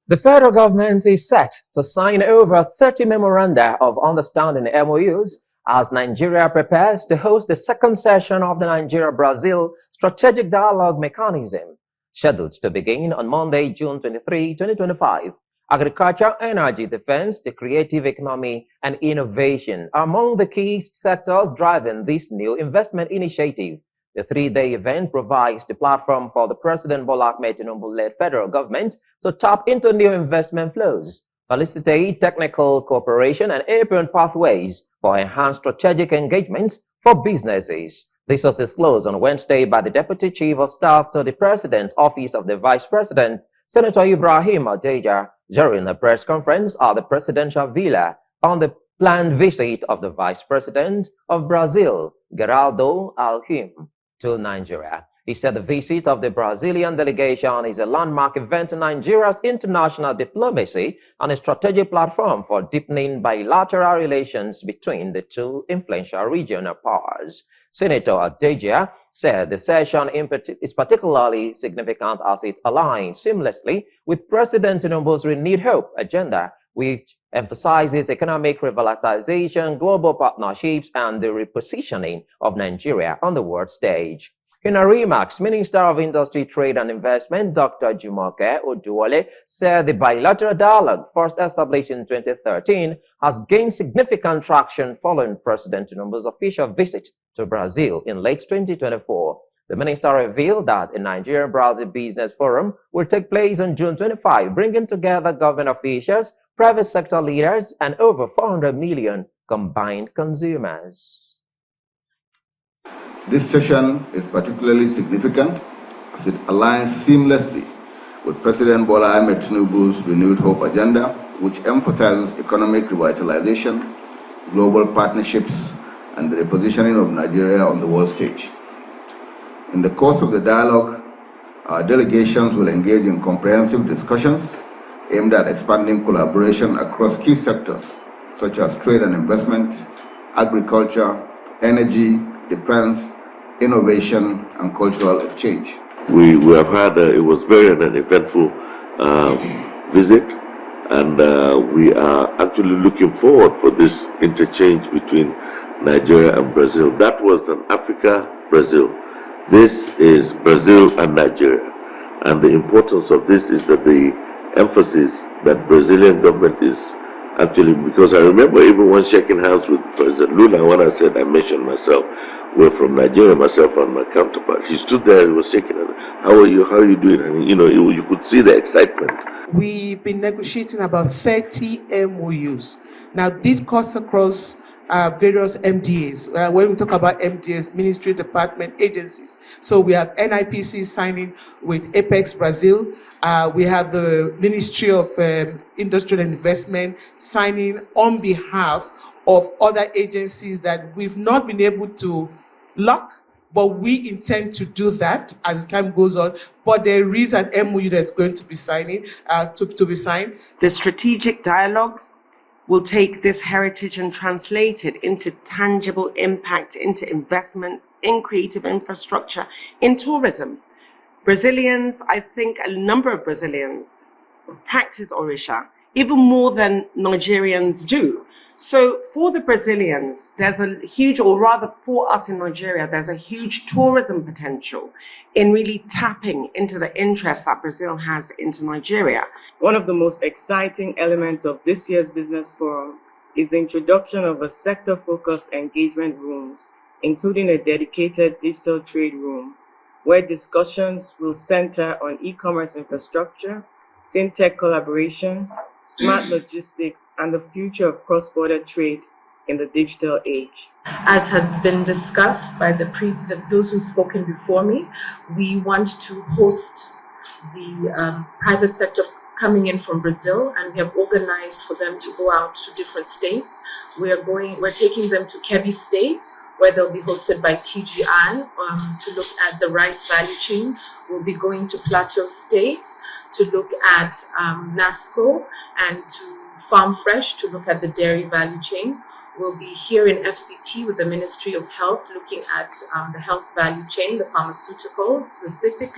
The federal government is set to sign over 30 memoranda of understanding MOUs as Nigeria prepares to host the second session of the Nigeria-Brazil Strategic Dialogue Mechanism, scheduled to begin on Monday, June 23, 2025. Agriculture, energy, defense, the creative economy, and innovation are among the key sectors driving this new investment initiative. The three-day event provides the platform for the President Bola Ahmed Tinubu-led federal government to tap into new investment flows, facilitate technical cooperation, and open pathways for enhanced strategic engagements for businesses. This was disclosed on Wednesday by the Deputy Chief of Staff to the President, Office of the Vice President, Senator Ibrahim Adeja, during a press conference at the Presidential Villa on the planned visit of the Vice President of Brazil, Geraldo Alckmin, to Nigeria. He said the visit of the Brazilian delegation is a landmark event in Nigeria's international diplomacy and a strategic platform for deepening bilateral relations between the two influential regional powers. Senator Adeja said the session is particularly significant as it aligns seamlessly with President Tinubu's renewed hope agenda, which emphasizes economic revitalization, global partnerships, and the repositioning of Nigeria on the world stage. In her remarks, Minister of Industry, Trade and Investment, Dr. Jumoke Oduwole, said the bilateral dialogue, first established in 2013, has gained significant traction following President Tinubu's official visit to Brazil in late 2024. The minister revealed that a Nigeria-Brazil Business Forum will take place on June 25, bringing together government officials, private sector leaders, and over 400 million combined consumers. This session is particularly significant as it aligns seamlessly with President Bola Ahmed Tinubu's renewed hope agenda, which emphasizes economic revitalization, global partnerships, and the repositioning of Nigeria on the world stage. In the course of the dialogue, our delegations will engage in comprehensive discussions aimed at expanding collaboration across key sectors such as trade and investment, agriculture, energy, defense, innovation, and cultural exchange. We have had, it was very an eventful visit, and we are actually looking forward for this interchange between Nigeria and Brazil. That was an Africa-Brazil. This is Brazil and Nigeria. And the importance of this is that the emphasis that Brazilian government is actually, because I remember even when shaking hands with President Lula, when I said, I mentioned myself, we're from Nigeria, myself and my counterpart. He stood there, he was shaking hands. How are you doing? And you could see the excitement. We've been negotiating about 30 MOUs. Now, this cuts across various MDAs. When we talk about MDAs, ministry, department, agencies. So we have NIPC signing with Apex Brazil. We have the Ministry of Industry and Investment signing on behalf of other agencies that we've not been able to lock, but we intend to do that as time goes on. But there is an MOU that's going to be signing to be signed. The strategic dialogue will take this heritage and translate it into tangible impact, into investment in creative infrastructure, in tourism. Brazilians, I think a number of Brazilians practice Orisha, even more than Nigerians do. So for the Brazilians, there's a huge, or rather for us in Nigeria, there's a huge tourism potential in really tapping into the interest that Brazil has into Nigeria. One of the most exciting elements of this year's Business Forum is the introduction of a sector-focused engagement rooms, including a dedicated digital trade room, where discussions will center on e-commerce infrastructure, fintech collaboration, smart logistics, and the future of cross-border trade in the digital age. As has been discussed by those who've spoken before me, we want to host the private sector coming in from Brazil, and we have organized for them to go out to different states. We're taking them to Kebbi State, where they'll be hosted by TGI to look at the rice value chain. We'll be going to Plateau State to look at NASCO, and to Farm Fresh to look at the dairy value chain. We'll be here in FCT with the Ministry of Health looking at the health value chain, the pharmaceuticals specifically.